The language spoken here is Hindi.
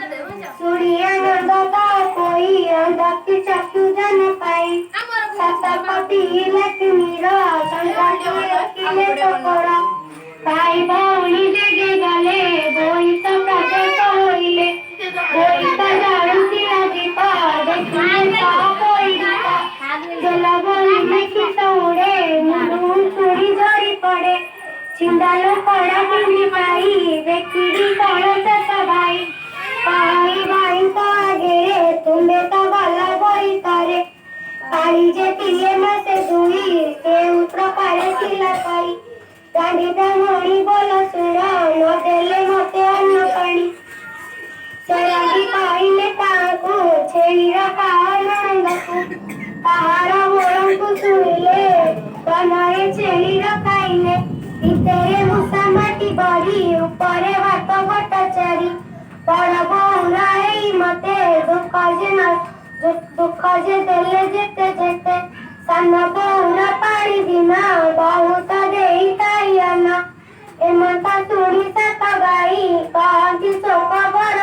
सुड़िया नंदता कोई अंधक चक्षु जन पाई सतपति लक्ष्मी रो संकटे तो कोड़ा भाई भौणी जगे गले बोई तो प्रकट होइले बोई तो जाणुतिला दीप देखिए ता कोई दीप जल बोई देखी तोड़े मुंडू चूड़ी झड़ी पड़े चिंदालो पड़ा किंदी पाई देखी तोड़ सत भाई भाई भाई तो आगे तुम्हें तो गला बोई तारे काली जे पिए मसे दुई के उतर पारे सिला पाई गाड़ी ब्राह्मणी बोलो सुरा न देले मते अन्न पानी चरागी पाइले ताको छेड़ी रखा नंदको ताहारा मोरंकु सुइले बनाए छेड़ी रखाइले इतेरे मुसा माटी बड़ी ऊपरे भात भट्टाचारी बड़ बौरा एई मते दुख जे देले जेते जेते सान बौरा पाड़ी बिना बहुत देई ताई अना